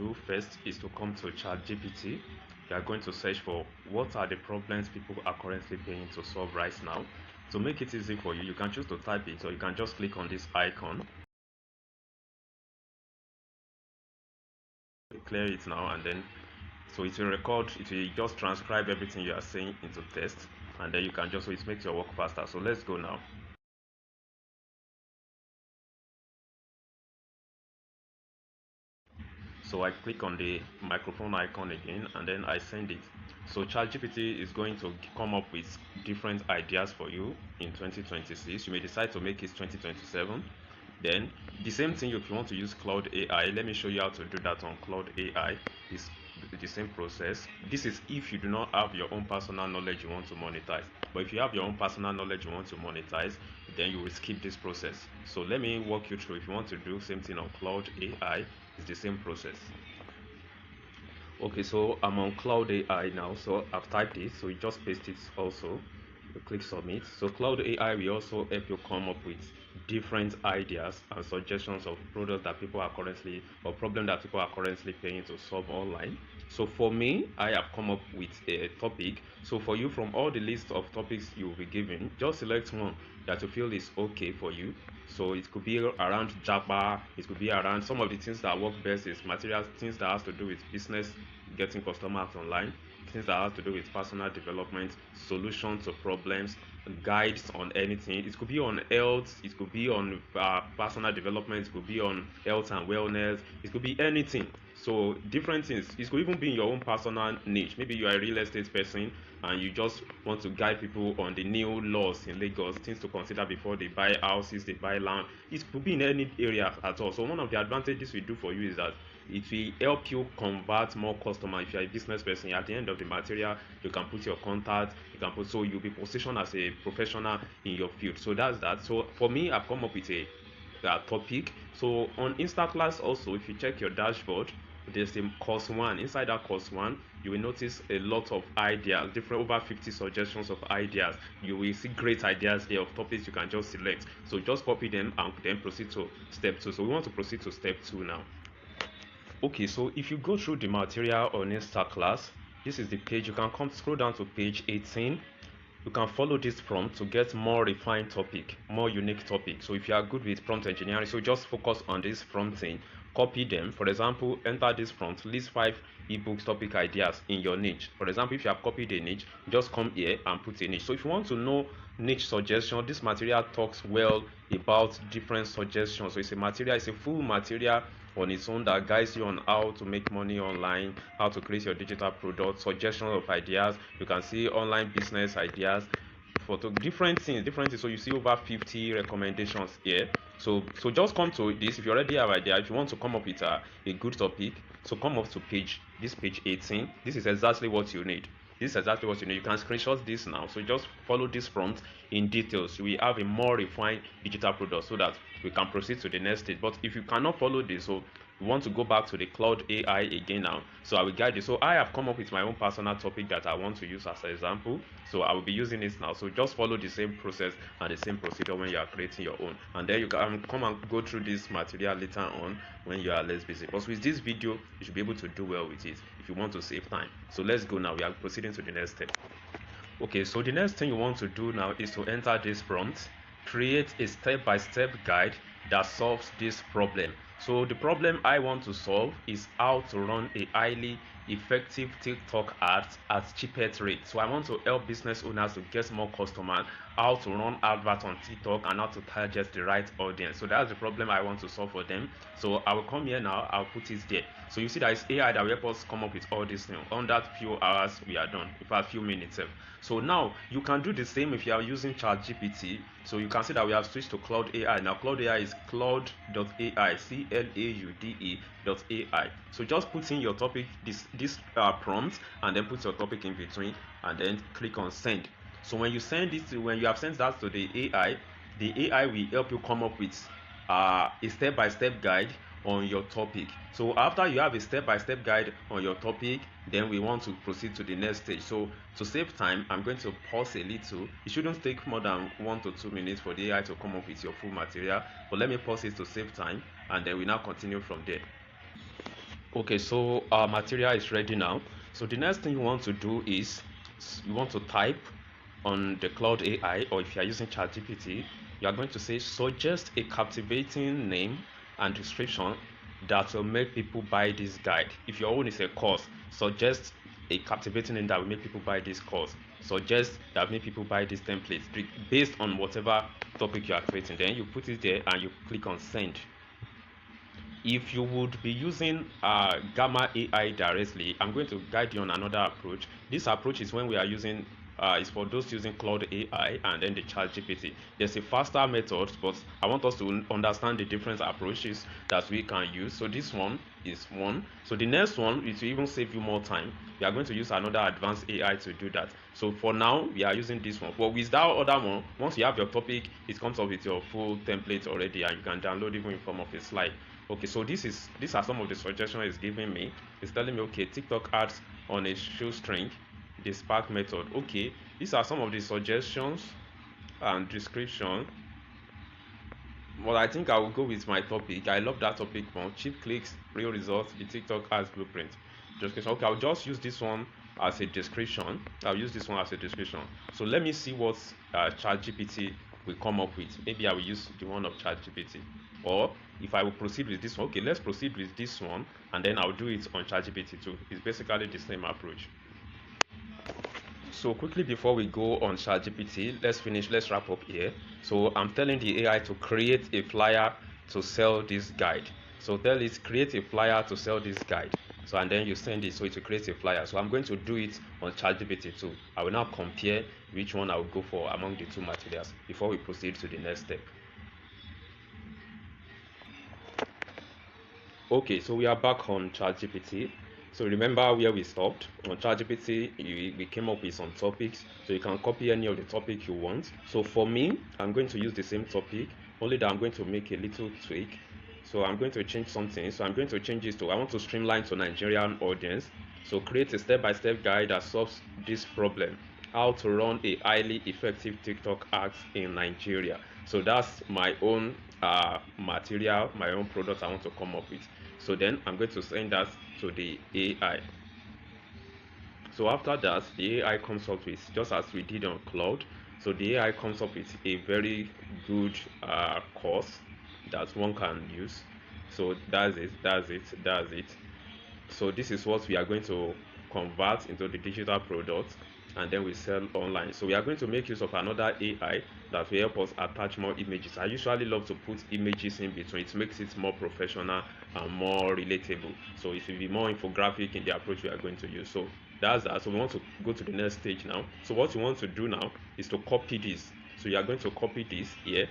do first is to come to ChatGPT. You are going to search for what are the problems people are currently paying to solve right now. To make it easy for you, you can choose to type it, or you can just click on this icon, clear it now, and then so it will record, it will just transcribe everything you are saying into text, and then you can just, so it makes your work faster. So let's go now. So I click on the microphone icon again, and then I send it. So ChatGPT is going to come up with different ideas for you in 2026. You may decide to make it 2027. Then the same thing, if you want to use Cloud AI, let me show you how to do that on Cloud AI. It's the same process. This is if you do not have your own personal knowledge you want to monetize. But if you have your own personal knowledge you want to monetize, then you will skip this process. So let me walk you through. If you want to do same thing on Cloud AI, it's the same process. Okay, so I'm on Cloud AI now, so I've typed it, so you just paste it also. You click submit. So Cloud AI will also help you come up with different ideas and suggestions of products that people are currently, or problem that people are currently paying to solve online. So for me, I have come up with a topic. So for you, from all the list of topics you will be given, just select one that you feel is okay for you. So it could be around Java, it could be around some of the things that work best is materials, things that has to do with business, getting customers online, things that has to do with personal development, solutions to problems, guides on anything. It could be on health, it could be on personal development, it could be on health and wellness, it could be anything. So different things. It could even be in your own personal niche. Maybe you are a real estate person and you just want to guide people on the new laws in Lagos, things to consider before they buy houses, they buy land. It could be in any area at all. So one of the advantages we do for you is that it will help you convert more customers. If you're a business person, at the end of the material, you can put your contact, you can put, so you'll be positioned as a professional in your field. So that's that. So for me, I've come up with a topic. So on Instaclass also, if you check your dashboard, there's the course one. Inside that course one, you will notice a lot of ideas, different, over 50 suggestions of ideas. You will see great ideas there of topics you can just select. So just copy them and then proceed to step two. So we want to proceed to step two now. Okay, so if you go through the material on Instaclass, this is the page. You can come scroll down to page 18. You can follow this prompt to get more refined topic, more unique topic. So if you are good with prompt engineering, so just focus on this prompting, copy them. For example, enter this prompt, list 5 ebooks topic ideas in your niche. For example, if you have copied a niche, just come here and put a niche. So if you want to know niche suggestion, this material talks well about different suggestions. So it's a material, it's a full material on its own that guides you on how to make money online, how to create your digital product, suggestions of ideas. You can see online business ideas, photo, different things. So you see over 50 recommendations here. So just come to this. If you already have idea, if you want to come up with a good topic, so come up to page 18. This is exactly what you need. This is exactly what you need. You can screenshot this now. So just follow this prompt in details. We have a more refined digital product so that we can proceed to the next stage. But if you cannot follow this, so we want to go back to the Cloud AI again now. So I will guide you. So I have come up with my own personal topic that I want to use as an example. So I will be using this now. So just follow the same process and the same procedure when you are creating your own. And then you can come and go through this material later on when you are less busy. But with this video, you should be able to do well with it if you want to save time. So let's go now. We are proceeding to the next step. Okay, so the next thing you want to do now is to enter this prompt, create a step-by-step guide that solves this problem. So the problem I want to solve is how to run a highly effective TikTok ads at cheapest rate. So I want to help business owners to get more customers, how to run adverts on TikTok and how to target the right audience. So that's the problem I want to solve for them. So I will come here now, I'll put it there. So you see that it's AI that will help us come up with all this things. On that few hours we are done, in fact few minutes. So now you can do the same if you are using ChatGPT. So you can see that we have switched to Cloud AI. Now Cloud AI is cloud.ai, CLAUDE.ai. So just put in your topic, this prompt, and then put your topic in between, and then click on send. So when you send it, when you have sent that to the AI will help you come up with a step-by-step guide on your topic. So after you have a step-by-step guide on your topic, then we want to proceed to the next stage. So to save time, I'm going to pause a little. It shouldn't take more than 1 to 2 minutes for the AI to come up with your full material, but let me pause it to save time, and then we now continue from there. Okay, so our material is ready now. So the next thing you want to do is you want to type on the Cloud AI, or if you are using ChatGPT, you are going to say suggest a captivating name and description that will make people buy this guide. If your own is a course, suggest a captivating name that will make people buy this course. Suggest that will make people buy this template based on whatever topic you are creating. Then you put it there and you click on send. If you would be using Gamma AI directly, I'm going to guide you on another approach. This approach is when we are using, is for those using Cloud AI and then the Chat GPT. There's a faster method, but I want us to understand the different approaches that we can use. So this one is one. So the next one is to even save you more time. We are going to use another advanced AI to do that. So for now, we are using this one. But with that other one, once you have your topic, it comes up with your full template already, and you can download even in form of a slide. Okay, so these are some of the suggestions it's giving me. It's telling me, okay, TikTok ads on a shoestring, the spark method. Okay, these are some of the suggestions and description. Well, I think I will go with my topic. I love that topic more. Cheap clicks, real results, the TikTok ads blueprint. Description. Okay, I'll just use this one as a description. I'll use this one as a description. So let me see what ChatGPT will come up with. Maybe I will use the one of ChatGPT. Or if I will proceed with this one, okay, let's proceed with this one and then I'll do it on ChatGPT too. It's basically the same approach. So quickly before we go on ChatGPT, let's wrap up here. So I'm telling the AI to create a flyer to sell this guide. So tell it create a flyer to sell this guide. So and then you send it so it will create a flyer. So I'm going to do it on ChatGPT too. I will now compare which one I will go for among the two materials before we proceed to the next step. Okay, so we are back on ChatGPT. So remember where we stopped. On ChatGPT, we came up with some topics. So you can copy any of the topic you want. So for me, I'm going to use the same topic, only that I'm going to make a little tweak. So I'm going to change something. So I'm going to change this to, I want to streamline to Nigerian audience. So create a step-by-step guide that solves this problem. How to run a highly effective TikTok ads in Nigeria. So that's my own material, my own product I want to come up with. So then I'm going to send that to the AI. So after that, the AI comes up with, just as we did on Cloud, so the AI comes up with a very good course that one can use. So that's it. So this is what we are going to convert into the digital product and then we sell online. So we are going to make use of another AI that will help us attach more images. I usually love to put images in between. It makes it more professional and more relatable. So it will be more infographic in the approach we are going to use. So that's that. So we want to go to the next stage now. So what you want to do now is to copy this. So you are going to copy this here.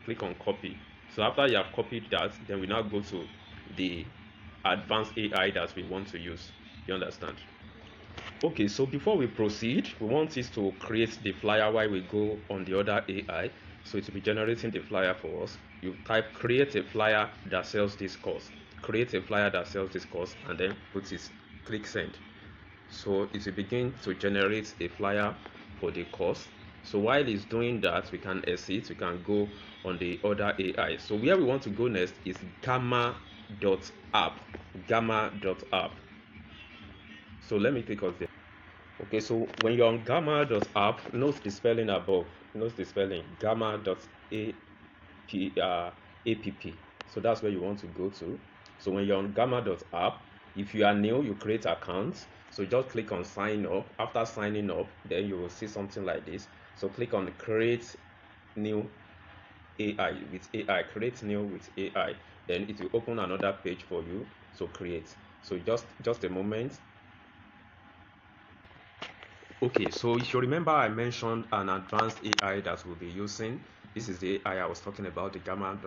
Click on copy. So after you have copied that, then we now go to the advanced AI that we want to use. You understand? Okay, so before we proceed, we want it to create the flyer while we go on the other AI. So it will be generating the flyer for us. You type create a flyer that sells this course. Create a flyer that sells this course and then put it, click send. So it will begin to generate a flyer for the course. So while it's doing that, we can exit, we can go on the other AI. So where we want to go next is gamma.app. Gamma.app. So let me click on there. Okay, so when you're on gamma.app, note the spelling above. Note the spelling gamma.app. So that's where you want to go to. So when you're on gamma.app, if you are new, you create accounts. So just click on sign up. After signing up, then you will see something like this. So click on create new AI with AI. Create new with AI. Then it will open another page for you. So create. So just a moment. Okay, so if you remember, I mentioned an advanced AI that we'll be using. This is the AI I was talking about, the Gamma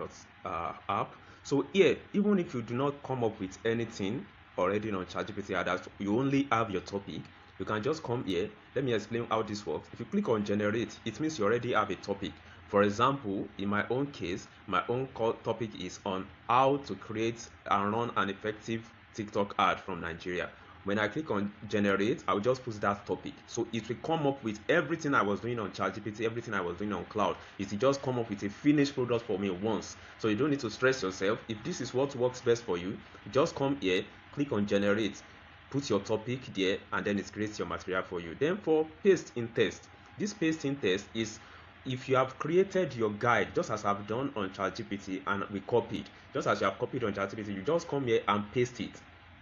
app. So here, even if you do not come up with anything already on ChatGPT, that you only have your topic, you can just come here. Let me explain how this works. If you click on generate, it means you already have a topic. For example, in my own case, my own topic is on how to create and run an effective TikTok ad from Nigeria. When I click on generate, I'll just put that topic. So it will come up with everything I was doing on ChatGPT, everything I was doing on Cloud. It will just come up with a finished product for me once. So you don't need to stress yourself. If this is what works best for you, just come here, click on generate, put your topic there, and then it creates your material for you. Then for paste in text, this paste in text is if you have created your guide just as I've done on ChatGPT and we copied, just as you have copied on ChatGPT, you just come here and paste it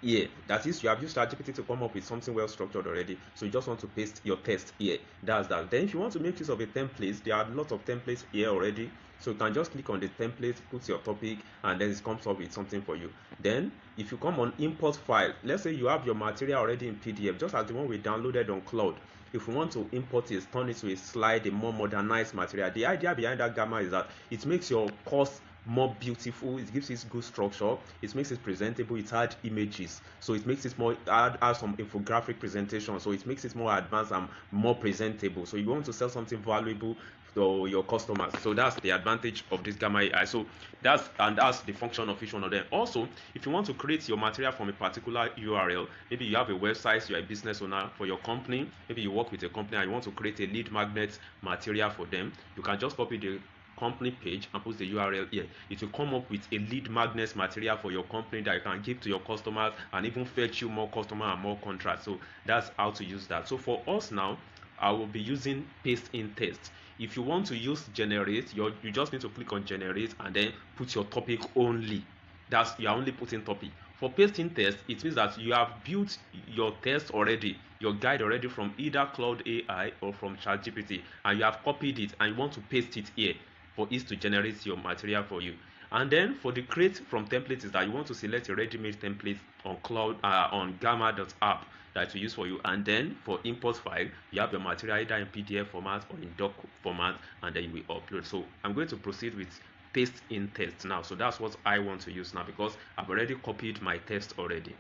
here. That is, you have used ChatGPT to come up with something well structured already, so you just want to paste your text here. That's that. Then if you want to make use of a template, there are lots of templates here already, so you can just click on the template, put your topic, and then it comes up with something for you. Then if you come on import file, let's say you have your material already in PDF, just as the one we downloaded on cloud. If we want to import it, turn it to a slide, a more modernized material. The idea behind that gamma is that it makes your course more beautiful, it gives it good structure, it makes it presentable, it adds images, so it makes it more add some infographic presentation, so it makes it more advanced and more presentable. So you want to sell something valuable to your customers, so that's the advantage of this gamma AI. So that's the function of each one of them. Also, if you want to create your material from a particular URL, maybe you have a website, you're a business owner for your company, maybe you work with a company and you want to create a lead magnet material for them, you can just copy the company page and put the URL here. It will come up with a lead magnet material for your company that you can give to your customers and even fetch you more customers and more contracts. So that's how to use that. So for us now, I will be using paste in text. If you want to use generate, you just need to click on generate and then put your topic only. That's, you are only putting topic. For paste in text, it means that you have built your text already, your guide already from either Cloud AI or from ChatGPT, and you have copied it and you want to paste it here for it to generate your material for you. And then for the create from template is that you want to select a ready-made template on cloud on gamma.app that you use for you. And then for import file, you have your material either in PDF format or in doc format, and then you will upload. So I'm going to proceed with paste in text now. So that's what I want to use now because I've already copied my text already.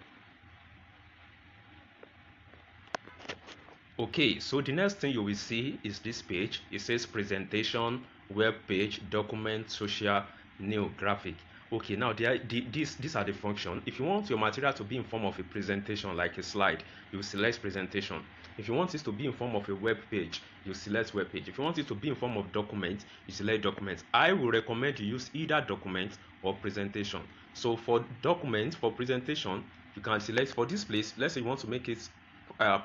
Okay, so the next thing you will see is this page. It says presentation, web page, document, social, new, graphic. Okay, now these are the functions. If you want your material to be in form of a presentation like a slide, you select presentation. If you want it to be in form of a web page, you select web page. If you want it to be in form of document, you select document. I will recommend you use either document or presentation. So for document, for presentation, you can select for this place. Let's say you want to make it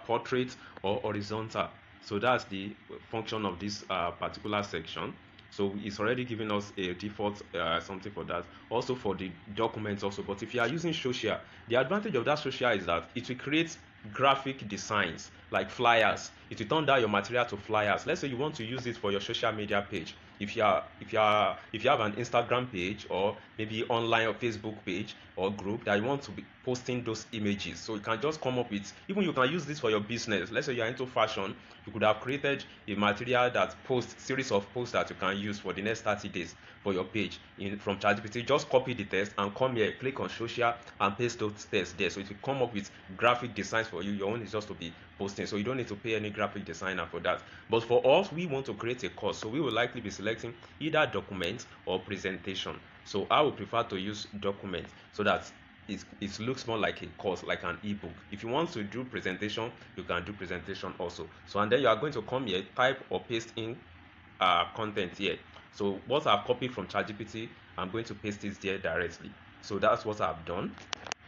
portrait or horizontal. So that's the function of this particular section. So it's already giving us a default something for that. Also for the documents also. But if you are using social, the advantage of that social is that it will create graphic designs like flyers. It will turn down your material to flyers. Let's say you want to use it for your social media page. If you have an Instagram page or maybe online or Facebook page or group that you want to be posting those images, so you can just come up with, even you can use this for your business. Let's say you are into fashion, you could have created a material that posts series of posts that you can use for the next 30 days for your page from ChatGPT. Just copy the text and come here, click on social and paste those text there, so it will come up with graphic designs for you. Your own is just to be posting, so you don't need to pay any graphic designer for that. But for us, we want to create a course, so we will likely be selecting either document or presentation. So I would prefer to use document so that it looks more like a course, like an ebook. If you want to do presentation, you can do presentation also. So and then you are going to come here, type or paste in content here. So what I've copied from ChatGPT, I'm going to paste it there directly. So that's what I've done.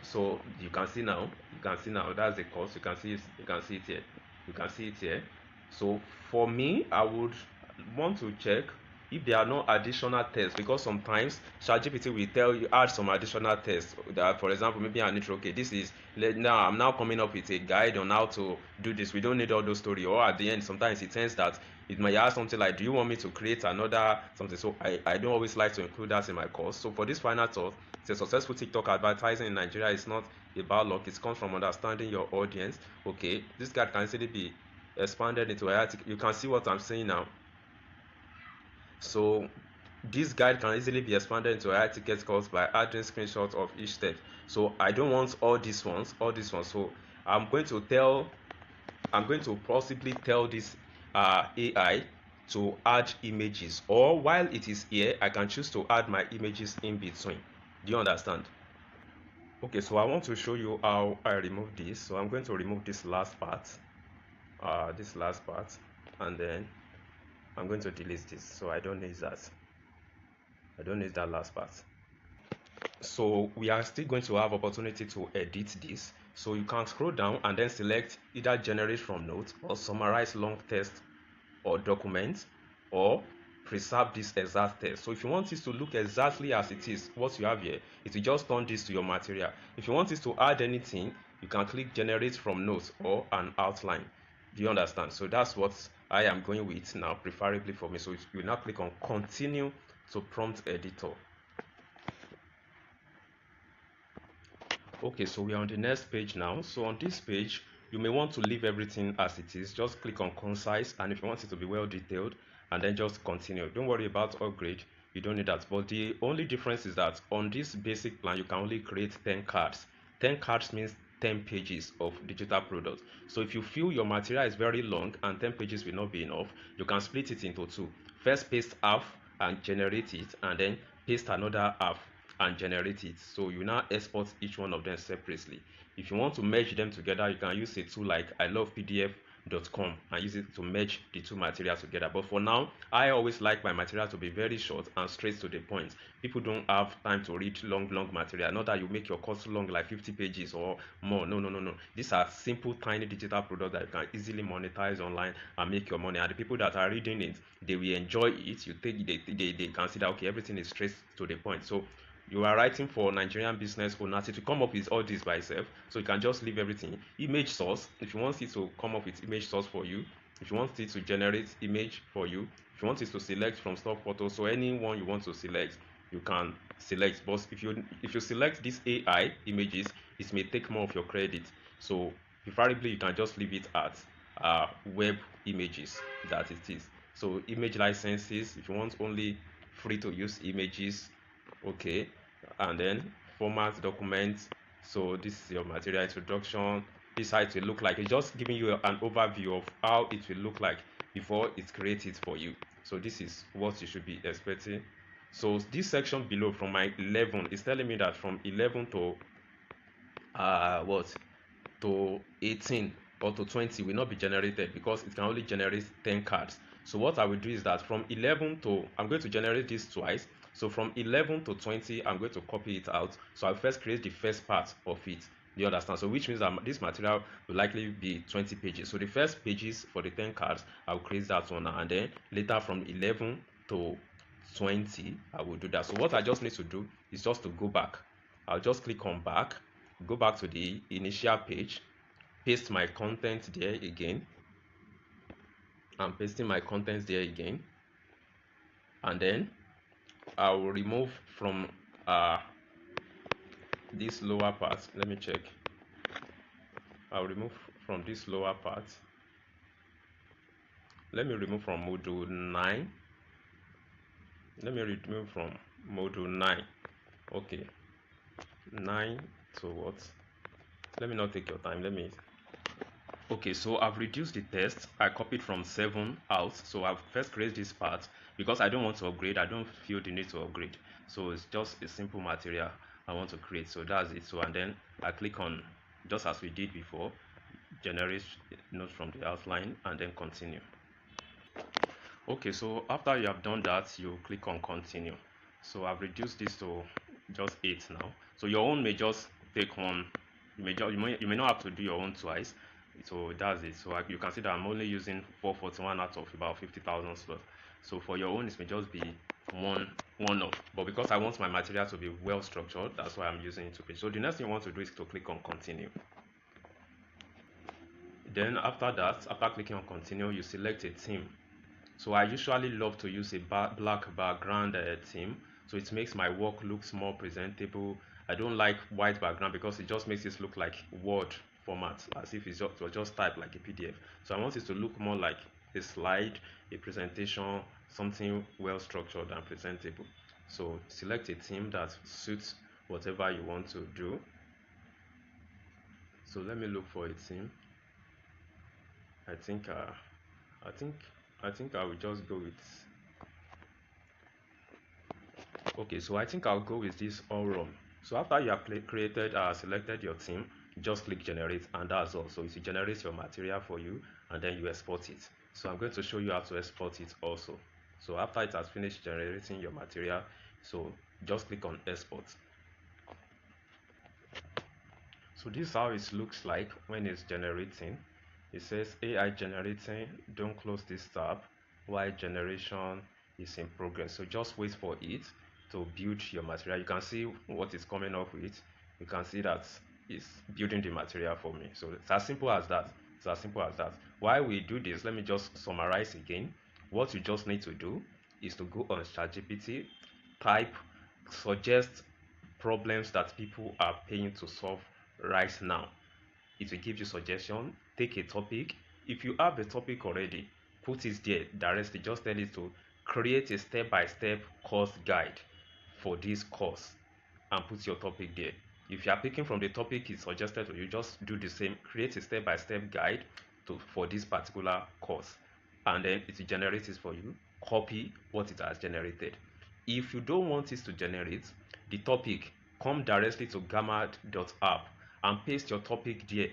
So you can see now, that's the course. You can see it here. You can see it here. So for me, I would want to check if there are no additional tests, because sometimes ChatGPT will tell you add some additional tests. That, for example, maybe I need to, okay, this is now I'm now coming up with a guide on how to do this. We don't need all those story. Or at the end, sometimes it tends that it might ask something like, do you want me to create another something? So I don't always like to include that in my course. So for this final thought, it's successful TikTok advertising in Nigeria is not about luck. It comes from understanding your audience. Okay, this guide can easily be expanded into a, you can see what I'm saying now. So this guide can easily be expanded into a high ticket course by adding screenshots of each step. So I don't want all these ones. So I'm going to possibly tell this AI to add images, or while it is here, I can choose to add my images in between. Do you understand? Okay, so I want to show you how I remove this. So I'm going to remove this last part, and then I'm going to delete this. So I don't need that last part. So we are still going to have opportunity to edit this. So you can scroll down and then select either generate from notes or summarize long text or documents, or preserve this exact text. So if you want this to look exactly as it is, what you have here, it will just turn this to your material. If you want this to add anything, you can click generate from notes or an outline. Do you understand? So that's what I am going with now, preferably for me. So you now click on continue to prompt editor. Okay, so we are on the next page now. So on this page, you may want to leave everything as it is. Just click on concise, and if you want it to be well detailed, and then just continue. Don't worry about upgrade, you don't need that. But the only difference is that on this basic plan, you can only create 10 cards. 10 cards means 10 pages of digital products. So if you feel your material is very long and 10 pages will not be enough, you can split it into two. First paste half and generate it, and then paste another half and generate it. So you now export each one of them separately. If you want to merge them together, you can use a tool like I love PDF.com and use it to merge the two materials together. But for now, I always like my material to be very short and straight to the point. People don't have time to read long material. Not that you make your course long, like 50 pages or more. No. These are simple tiny digital products that you can easily monetize online and make your money. And the people that are reading it, they will enjoy it. They consider, okay, everything is straight to the point. So you are writing for Nigerian business owners to come up with all this by itself, so you can just leave everything. Image source, if you want it to come up with image source for you, if you want it to generate image for you, if you want it to select from stock photos, so anyone you want to select, you can select. But if you select these AI images, it may take more of your credit. So preferably you can just leave it at web images that it is. So image licenses, if you want only free to use images, okay, and then format documents. So this is your material introduction. This is how it will look like. It's just giving you an overview of how it will look like before it's created for you. So this is what you should be expecting. So this section below from my 11 is telling me that from 11 to what to 18 or to 20 will not be generated because it can only generate 10 cards. So what I will do is that from 11 to, I'm going to generate this twice. So from 11 to 20, I'm going to copy it out. So I'll first create the first part of it. Do you understand? So which means that this material will likely be 20 pages. So the first pages for the 10 cards, I'll create that one, and then later from 11 to 20, I will do that. So what I just need to do is just to go back. I'll just click on back, go back to the initial page, paste my content there again. I'm pasting my contents there again, and then I will remove from this lower part. Let me check. I'll remove from this lower part. Let me remove from module 9. Let me remove from module 9. Okay, 9 to what? Let me not take your time. Let me. Okay, so I've reduced the text. I copied from 7 out. So I've first created this part because I don't want to upgrade. I don't feel the need to upgrade. So it's just a simple material I want to create. So that's it. So and then I click on, just as we did before, generate notes from the outline and then continue. Okay, so after you have done that, you click on continue. So I've reduced this to just 8 now. So your own may just take one. You may not have to do your own twice. So that's it. So you can see that I'm only using 441 out of about 50,000 slots. So for your own, it may just be one off. But because I want my material to be well structured, that's why I'm using it to page. So the next thing you want to do is to click on continue. Then after that, after clicking on continue, you select a theme. So I usually love to use a black background theme, so it makes my work looks more presentable. I don't like white background because it just makes it look like Word format, as if it's just typed like a PDF. So I want it to look more like a slide, a presentation, something well structured and presentable. So select a theme that suits whatever you want to do. So let me look for a theme. I think I will just go with, okay, so I think I'll go with this all run. So after you have created selected your theme, just click generate, and that's all. So it generates your material for you and then you export it. So I'm going to show you how to export it also. So after it has finished generating your material, so just click on export. So this is how it looks like when it's generating. It says AI generating, don't close this tab while generation is in progress. So just wait for it to build your material. You can see what it's coming up with. You can see that it's building the material for me. So it's as simple as that. It's as simple as that. While we do this, let me just summarize again. What you just need to do is to go on ChatGPT, type, suggest problems that people are paying to solve right now. It will give you suggestion. Take a topic. If you have a topic already, put it there directly. Just tell it to create a step-by-step course guide for this course and put your topic there. If you are picking from the topic it's suggested to you, just do the same. Create a step-by-step guide for this particular course, and then it will generate it for you. Copy what it has generated. If you don't want it to generate the topic, come directly to gamma.app and paste your topic there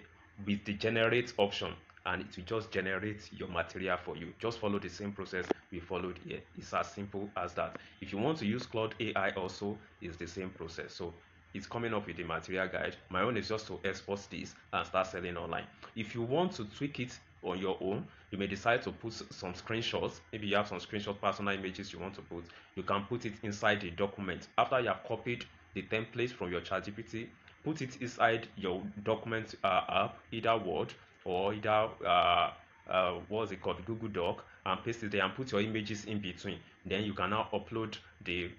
with the generate option, and it will just generate your material for you. Just follow the same process we followed here. It's as simple as that. If you want to use Claude AI also, it's the same process. So it's coming up with the material guide. My own is just to export this and start selling online. If you want to tweak it on your own, you may decide to put some screenshots. Maybe you have some screenshot personal images you want to put. You can put it inside the document. After you have copied the template from your ChatGPT, put it inside your document app, either Word or either what's it called, Google Doc, and paste it there and put your images in between. Then you can now upload the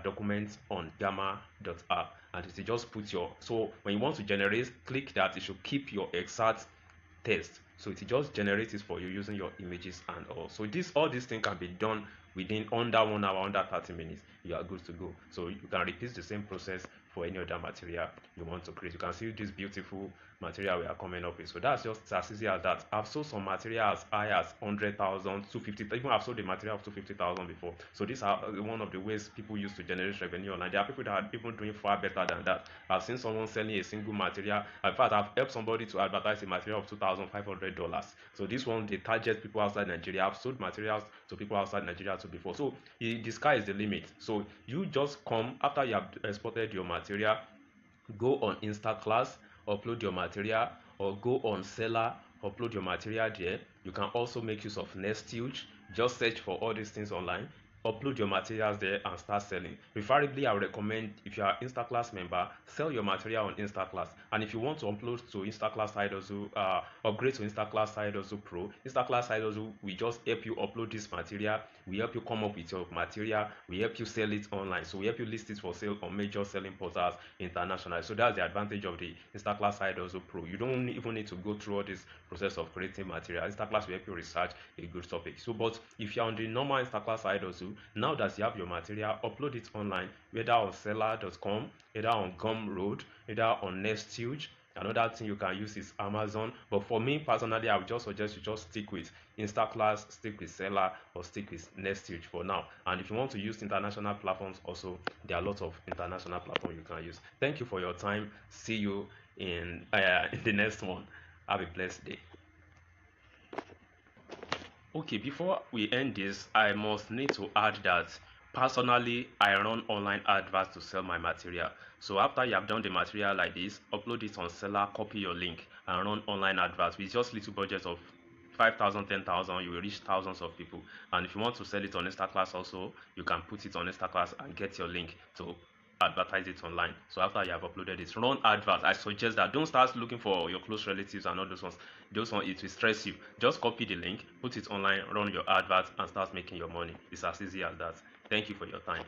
document on gamma.app, and it will just put your, so when you want to generate, click that. It should keep your exact text, so it just generates it for you using your images and all. So all these things can be done within under 1 hour, under 30 minutes. You are good to go. So you can repeat the same process for any other material you want to create. You can see this beautiful material we are coming up with. So that's just as easy as that. I've sold some material as high as 100,000, 250, even I've sold the material of 250,000 before. So these are one of the ways people use to generate revenue online. There are people that are even doing far better than that. I've seen someone selling a single material. In fact, I've helped somebody to advertise a material of $2,500. So this one, they target people outside Nigeria. I've sold materials to people outside Nigeria too before. So the sky is the limit. So you just come after you have exported your material, go on Instaclass, upload your material, or go on Seller, upload your material there. You can also make use of Nesthuge. Just search for all these things online, upload your materials there and start selling. Preferably, I would recommend, if you are Instaclass member, sell your material on Instaclass. And if you want to upload to Instaclass Side Hustle, upgrade to Instaclass Side Hustle Pro, Instaclass Side Hustle, we just help you upload this material. We help you come up with your material. We help you sell it online. So we help you list it for sale on major selling portals internationally. So that's the advantage of the Instaclass Side Hustle Pro. You don't even need to go through all this process of creating material. Instaclass will help you research a good topic. So, but if you're on the normal Instaclass Side Hustle, now that you have your material, upload it online, whether on seller.com, either on Gumroad, either on Nesthuge. Another thing you can use is Amazon. But for me personally, I would just suggest you just stick with Instaclass, stick with Seller, or stick with Nesthuge for now. And if you want to use international platforms also, there are lots of international platforms you can use. Thank you for your time. See you in the next one. Have a blessed day. Okay, before we end this, I must need to add that personally, I run online adverts to sell my material. So after you have done the material like this, upload it on Seller, copy your link, and run online adverts with just little budget of 5,000, 10,000. You will reach thousands of people. And if you want to sell it on Instaclass also, you can put it on Instaclass and get your link to advertise it online. So after you have uploaded it, run adverts. I suggest that don't start looking for your close relatives and all those ones. Those ones, it will stress you. Just copy the link, put it online, run your adverts, and start making your money. It's as easy as that. Thank you for your time.